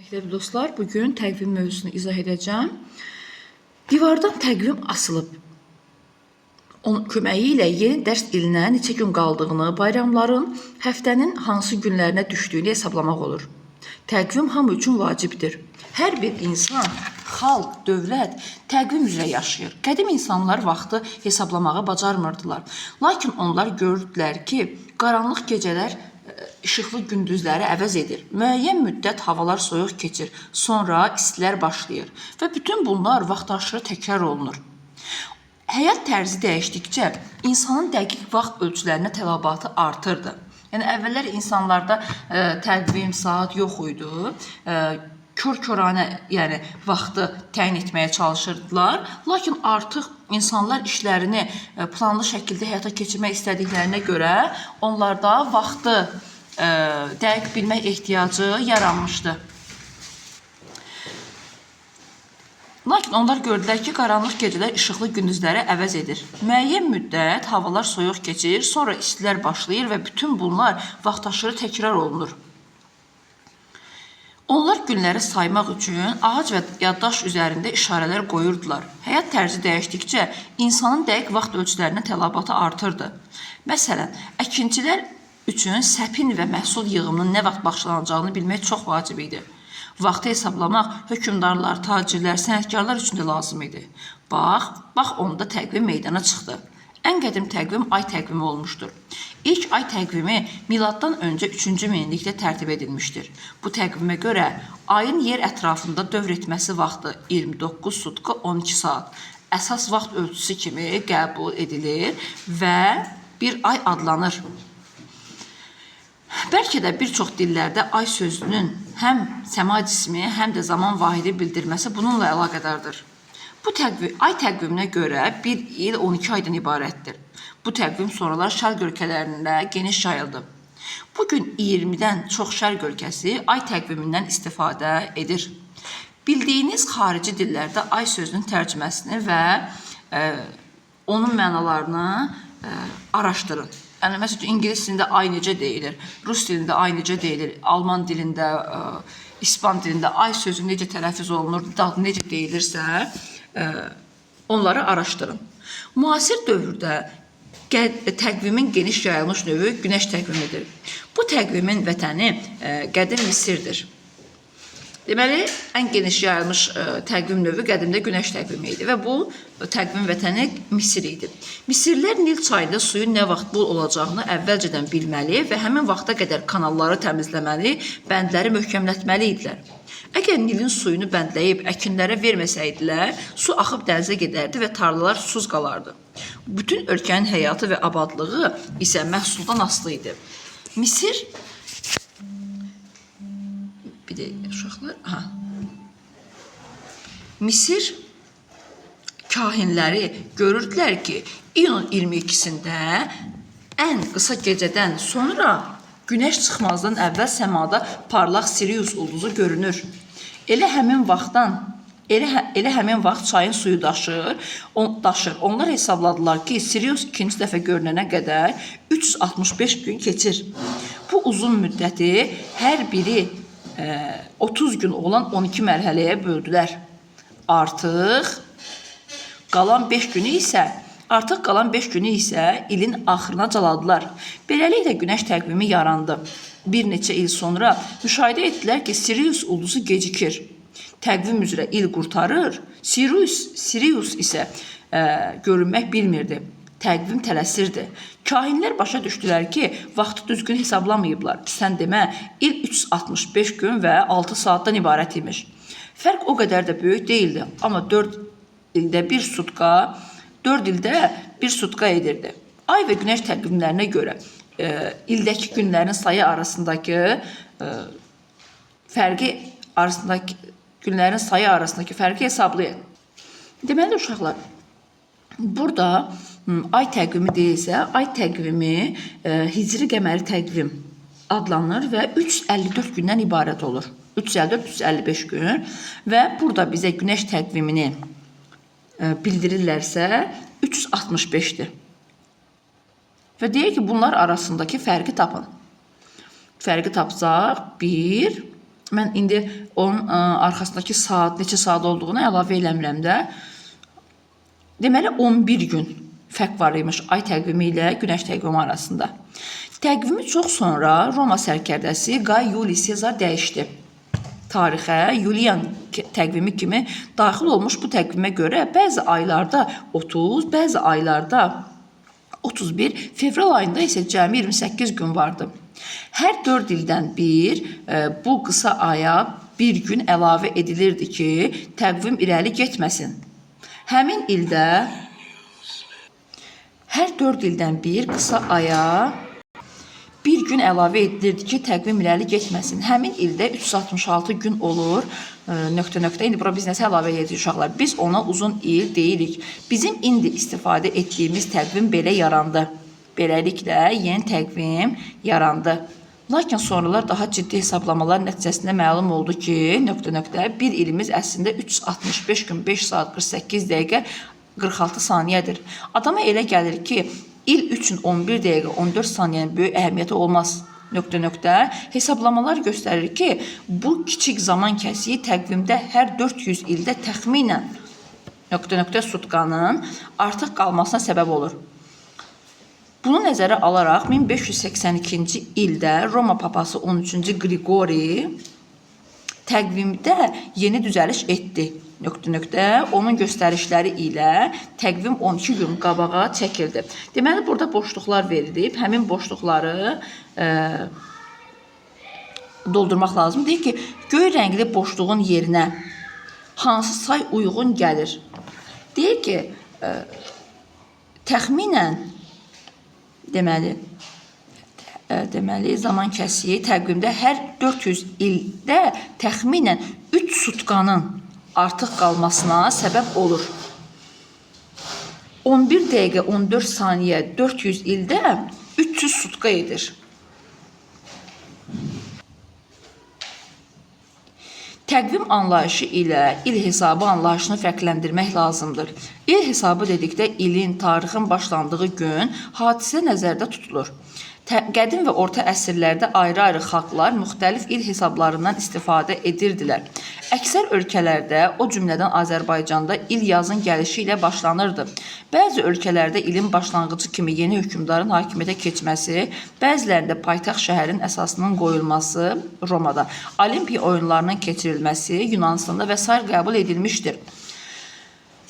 Məktəbli dostlar, bugün təqvim mövzusunu izah edəcəm. Divardan təqvim asılıb. Onun köməyi ilə yeni dərs ilinə neçə gün qaldığını, bayramların həftənin hansı günlərinə düşdüyünü hesablamaq olur. Təqvim hamı üçün vacibdir. Hər bir insan, xalq, dövlət təqvim üzrə yaşayır. Qədim insanlar vaxtı hesablamağı bacarmırdılar. Lakin onlar gördülər ki, qaranlıq gecələr işıqlı gündüzləri əvəz edir. Müəyyən müddət havalar soyuq keçir, sonra istilər başlayır və bütün bunlar vaxtaşırı təkrar olunur. Həyat tərzi dəyişdikcə insanın dəqiq vaxt ölçülərinə tələbatı artırdı. Yəni əvvəllər insanlarda təqvim, saat yox idi. Kör-köranə, yəni vaxtı təyin etməyə çalışırdılar. Lakin artıq insanlar işlərini planlı şəkildə həyata keçirmək istədiklərinə görə onlarda vaxtı dəqiq bilmək ehtiyacı yaranmışdı. Lakin onlar gördülər ki, qaranlıq gecələr işıqlı gündüzləri əvəz edir. Müəyyən müddət havalar soyuq keçir, sonra istilər başlayır və bütün bunlar vaxtaşırı təkrar olunur. Onlar günləri saymaq üçün ağac və yaddaş üzərində işarələr qoyurdular. Həyat tərzi dəyişdikcə insanın dəqiq vaxt ölçülərinə tələbatı artırdı. Məsələn, əkinçilər üçün səpin və məhsul yığımının nə vaxt başlanacağını bilmək çox vacib idi. Vaxtı hesablamaq hökmdarlar, tacirlər, sənətkarlar üçün də lazım idi. Bax onda təqvim meydana çıxdı. Ən qədim təqvim ay təqvimi olmuşdur. İlk ay təqvimi miladdan öncə 3-cü minillikdə tərtib edilmişdir. Bu təqvimə görə ayın yer ətrafında dövr etməsi vaxtı 29 sutka 12 saat əsas vaxt ölçüsü kimi qəbul edilir və bir ay adlanır. Bəlkə də bir çox dillərdə ay sözünün həm səma cismi, həm də zaman vahidi bildirməsi bununla əlaqədardır. Bu ay təqviminə görə bir il 12 aydan ibarətdir. Bu təqvim sonralar şərq ölkələrində geniş yayıldı. Bugün 20-dən çox şərq ölkəsi ay təqvimindən istifadə edir. Bildiyiniz xarici dillərdə ay sözünün tərcüməsini və onun mənalarını araşdırın. Yəni, məsələn, ingilis dilində ay necə deyilir, rus dilində ay necə deyilir, alman dilində, ispan dilində ay sözü necə tələffüz olunur, dadı necə deyilirsə, onları araşdırın. Müasir dövrdə təqvimin geniş yayılmış növü günəş təqvimidir. Bu təqvimin vətəni qədim Misirdir. Deməli, ən geniş yayılmış təqvim növü qədimdə günəş təqvimi idi və bu təqvim vətəni Misir idi. Misirlər Nil çayında suyun nə vaxt bol olacağını əvvəlcədən bilməli və həmin vaxta qədər kanalları təmizləməli, bəndləri möhkəmlətməli idilər. Əgər Nilin suyunu bəndləyib əkinlərə verməsəydilər, su axıb dənizə gedərdi və tarlalar susuz qalardı. Bütün ölkənin həyatı və abadlığı isə məhsuldan asılı idi. Misir kahinləri görürdülər ki, iyunun 22-sində ən qısa gecədən sonra günəş çıxmazdan əvvəl səmada parlaq Sirius ulduzu görünür. Elə həmin vaxt çayın suyu daşır. Onlar hesabladılar ki, Sirius ikinci dəfə görünənə qədər 365 gün keçir. Bu uzun müddəti hər biri 30 gün olan 12 mərhələyə böldülər. Artıq qalan 5 günü isə ilin axırına caladılar. Beləliklə günəş təqvimi yarandı. Bir neçə il sonra müşahidə etdilər ki, Sirius ulduzu gecikir. Təqvim üzrə il qurtarır, Sirius isə görünmək bilmirdi. Təqvim tələsirdi. Kahinlər başa düşdülər ki, vaxtı düzgün hesablamayıblar. Sən demə, il 365 gün və 6 saatdan ibarət imiş. Fərq o qədər də böyük deyildi, amma 4 ildə bir sutka edirdi. Ay və günəş təqvimlərinə görə ildəki günlərin sayı arasındakı fərqi hesablayın. Deməli, uşaqlar, burada ay təqvimi deyilsə, ay təqvimi hicri qəməri təqvim adlanır və 354 gündən ibarət olur. 354-355 gün və burada bizə günəş təqvimini bildirirlərsə 365-dir. Və deyək ki, bunlar arasındakı fərqi tapın. Fərqi tapsaq, mən indi onun arxasındakı saat neçə saat olduğunu əlavə eləmirəm də. Deməli 11 gün fərq var imiş ay təqvimi ilə günəş təqvimi arasında. Təqvimi çox sonra Roma sərkərdəsi Qay Yuli Sezar dəyişdi. Tarixə Yulian təqvimi kimi daxil olmuş bu təqvimə görə bəzi aylarda 30, bəzi aylarda 31, fevral ayında isə cəmi 28 gün vardı. Hər 4 ildən bir bu qısa aya bir gün əlavə edilirdi ki, təqvim irəli getməsin. Həmin ildə hər 4 ildən bir qısa aya bir gün əlavə edilirdi ki, təqvim irəli getməsin. Həmin ildə 366 gün olur, nöqtə. İndi bura biz nəsə əlavə edirik uşaqlar. Biz ona uzun il deyirik. Bizim indi istifadə etdiyimiz təqvim belə yarandı. Beləliklə, yeni təqvim yarandı. Lakin sonralar daha ciddi hesablamalar nəticəsində məlum oldu ki, nöqtə, bir ilimiz əslində 365 gün, 5 saat, 48 dəqiqə, 46 saniyədir. Adama elə gəlir ki, il üçün 11 dəqiqə 14 saniyənin böyük əhəmiyyəti olmaz. Nöqtə. Hesablamalar göstərir ki, bu kiçik zaman kəsiyi təqvimdə hər 400 ildə təxminən nöqtə sutkanın artıq qalmasına səbəb olur. Bunu nəzərə alaraq 1582-ci ildə Roma papası 13-cü Qriqori təqvimdə yeni düzəliş etdi. Nöqtə, onun göstərişləri ilə təqvim 12 gün qabağa çəkildi. Deməli, burada boşluqlar verilib, həmin boşluqları doldurmaq lazım. Deyək ki, göy rəngli boşluğun yerinə hansı say uyğun gəlir? Deyək ki, təxminən deməli, zaman kəsiyi təqvimdə hər 400 ildə təxminən 3 sutkanın artıq qalmasına səbəb olur. 11 dəqiqə 14 saniyə 400 ildə 300 sutka edir. Təqvim anlayışı ilə il hesabı anlayışını fərqləndirmək lazımdır. İl hesabı dedikdə ilin, tarixin başlandığı gün hadisə nəzərdə tutulur. Qədim və orta əsrlərdə ayrı-ayrı xalqlar müxtəlif il hesablarından istifadə edirdilər. Əksər ölkələrdə, o cümlədən Azərbaycanda il yazın gəlişi ilə başlanırdı. Bəzi ölkələrdə ilin başlanğıcı kimi yeni hökmdarın hakimiyyətə keçməsi, bəzilərində paytaxt şəhərin əsasının qoyulması Romada, Olimpiya oyunlarının keçirilməsi Yunanistanda və sair qəbul edilmişdir.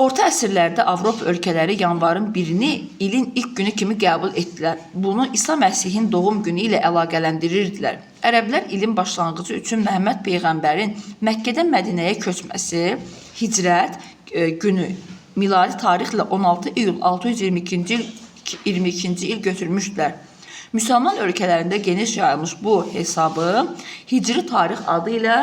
Orta əsrlərdə Avropa ölkələri yanvarın 1-ni ilin ilk günü kimi qəbul etdilər. Bunu İsa Məsihin doğum günü ilə əlaqələndirirdilər. Ərəblər ilin başlanğıcı üçün Məhəmməd Peyğəmbərin Məkkədən Mədinəyə köçməsi, hicrət günü, miladi tarixlə 16 iyul 622-ci il götürmüşdülər. Müsəlman ölkələrində geniş yayılmış bu hesabı hicri tarix adı ilə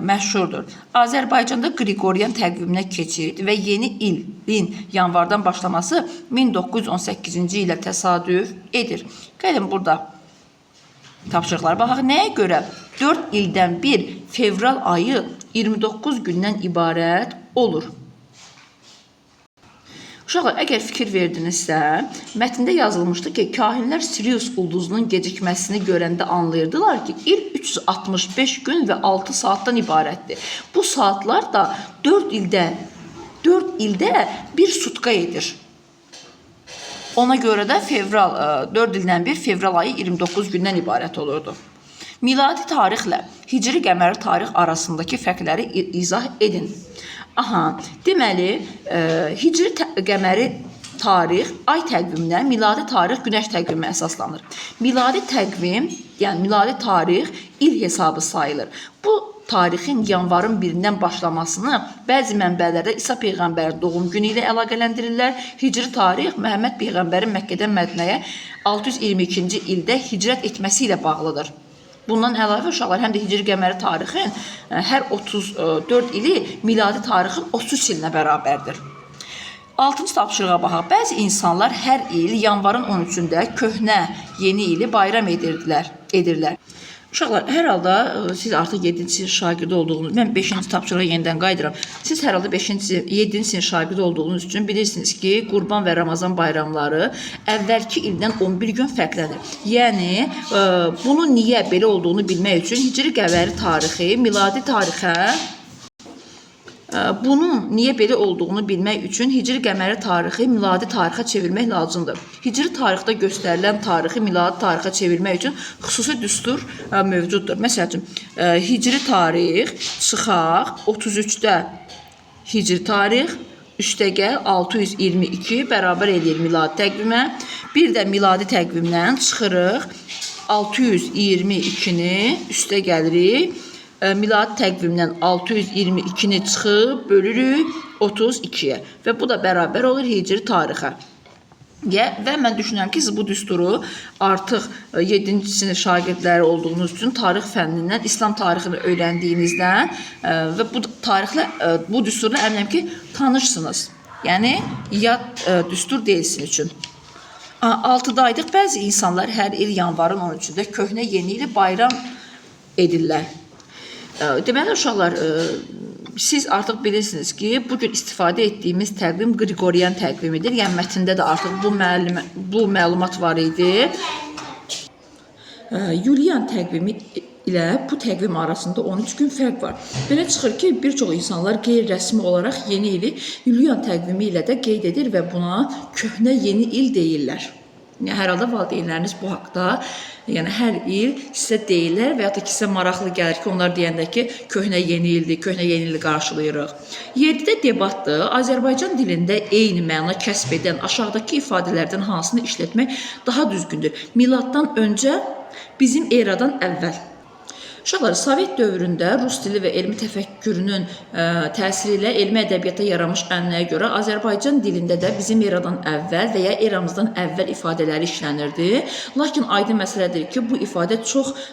məşhurdur. Azərbaycanda Qriqoryan təqviminə keçid və yeni ilin yanvardan başlaması 1918-ci ilə təsadüf edir. Gəlin burada tapşırıqlara baxaq. Nəyə görə 4 ildən bir fevral ayı 29 gündən ibarət olur? Uşaqlar, əgər fikir verdinizsə, mətndə yazılmışdı ki, kahinlər Sirius ulduzunun gecikməsini görəndə anlayırdılar ki, il 365 gün və 6 saatdan ibarətdir. Bu saatlar da 4 ildə bir sutka edir. Ona görə də 4 ildən bir fevral ayı 29 gündən ibarət olurdu. Miladi tarixlə hicri qəməri tarix arasındakı fərqləri izah edin. Deməli, hicri qəməri tarix ay təqviminə, miladi tarix günəş təqviminə əsaslanır. Miladi təqvim, yəni miladi tarix il hesabı sayılır. Bu tarixin yanvarın 1-dən başlamasını bəzi mənbələrdə İsa Peyğəmbərin doğum günü ilə əlaqələndirirlər. Hicri tarix Məhəmməd Peyğəmbərin Məkkədən Mədinəyə 622-ci ildə hicrət etməsi ilə bağlıdır. Bundan əlavə uşaqlar, həm də hicri qəməri tarixin hər 34 ili miladi tarixin 33 ilinə bərabərdir. 6-cı tapşırığa baxaq. Bəzi insanlar hər il yanvarın 13-də köhnə yeni ili bayram edirlər. Uşaqlar, hər halda siz artıq 7-ci sinif şagirdi olduğunuz, mən 5-ci tapşırığa yenidən qayıdıram. Siz hər halda 5-ci, 7-ci sinif şagirdi olduğunuz üçün bilirsiniz ki, Qurban və Ramazan bayramları əvvəlki ildən 11 gün fərqlənir. Yəni, bunun niyə belə olduğunu bilmək üçün hicri qəməri tarixi, miladi tarixə bunun niyə belə olduğunu bilmək üçün hicri qəməri tarixi miladi tarixə çevirmək lazımdır. Hicri tarixdə göstərilən tarixi miladi tarixə çevirmək üçün xüsusi düstur mövcuddur. Məsəl üçün, hicri tarix çıxaq 33-də hicri tarix, üstəgəl 622 bərabər edir miladi təqvimə. Bir də miladi təqvimdən çıxırıq 622-ni üstə gəlirik. Miladi təqvimdən 622-ni çıxıb bölürük 32-yə və bu da bərabər olur hicri tarixə. Və mən düşünürəm ki, siz bu düsturu artıq 7-ci sinif şagirdləri olduğunuz üçün tarix fənnindən, İslam tarixini öyrəndiyinizdən və bu tarixlə, bu düsturla əminəm ki, tanışsınız. Yəni, yad düstur deyilsiniz üçün. 6-daydıq bəzi insanlar hər il yanvarın 13-də köhnə yeni ili bayram edirlər. Deməli, uşaqlar, siz artıq bilirsiniz ki, bugün istifadə etdiyimiz təqvim Qriqoryan təqvimidir. Yəni, mətndə də artıq bu məlumat var idi. Yulian təqvimi ilə bu təqvim arasında 13 gün fərq var. Belə çıxır ki, bir çox insanlar qeyri-rəsmi olaraq yeni ili Yulian təqvimi ilə də qeyd edir və buna köhnə yeni il deyirlər. Hər halda valideynləriniz bu haqda, yəni hər il sizə deyirlər və ya da ki, sizə maraqlı gəlir ki, onlar deyəndə ki, köhnə yeni ildir, köhnə yeni ili qarşılayırıq. 7-də debatdır, Azərbaycan dilində eyni məna kəsb edən aşağıdakı ifadələrdən hansını işlətmək daha düzgündür? Miladdan öncə, bizim eradan əvvəl. Uşaqlar, Sovet dövründə rus dili və elmi təfəkkürünün təsiri ilə elmi ədəbiyyata yaranmış ənənəyə görə Azərbaycan dilində də bizim eradan əvvəl və ya eramızdan əvvəl ifadələri işlənirdi. Lakin aydın məsələdir ki, bu ifadə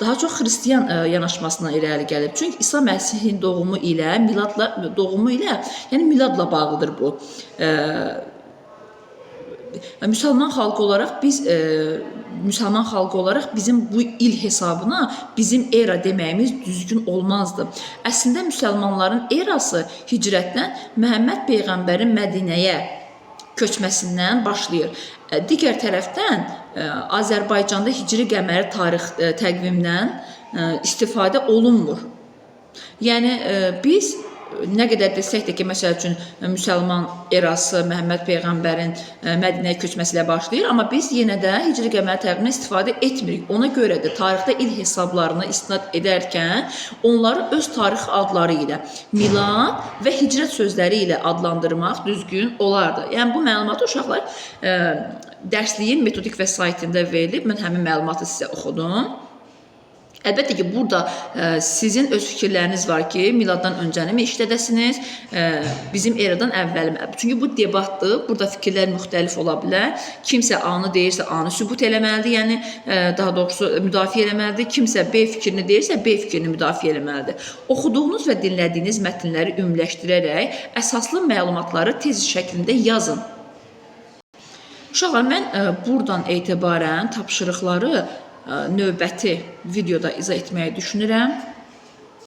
daha çox xristiyan yanaşmasına irəli gəlib. Çünki İsa Məsihin doğumu ilə, yəni miladla bağlıdır bu. Müsəlman xalqı olaraq bizim bu il hesabına bizim era deməyimiz düzgün olmazdı. Əslində müsəlmanların erası hicrətdən Məhəmməd Peyğəmbərin Mədinəyə köçməsindən başlayır. Digər tərəfdən Azərbaycanda hicri qəməri tarix təqvimdən istifadə olunmur. Yəni biz nə qədər desək də ki, məsəl üçün, müsəlman erası Məhəmməd Peyğəmbərin Mədinəyə köçməsi ilə başlayır, amma biz yenə də hicri qəməri təqvimindən istifadə etmirik. Ona görə də tarixdə il hesablarına istinad edərkən onları öz tarix adları ilə, milad və hicrət sözləri ilə adlandırmaq düzgün olardı. Yəni, bu məlumatı uşaqlar dərsliyin metodik vəsaitində verilib, mən həmin məlumatı sizə oxudum. Əlbəttə ki, burada sizin öz fikirləriniz var ki, miladdan öncəni mi işlədəsiniz, bizim eradan əvvəli mi? Çünki bu debatdır, burada fikirlər müxtəlif ola bilər. Kimsə A-nı deyirsə, A-nı sübut eləməlidir, yəni daha doğrusu müdafiə eləməlidir. Kimsə B fikrini deyirsə, B fikrini müdafiə eləməlidir. Oxuduğunuz və dinlədiyiniz mətnləri ümumiləşdirərək əsaslı məlumatları tez şəklində yazın. Uşaqlar, mən buradan etibarən tapşırıqları növbəti videoda izah etməyi düşünürəm.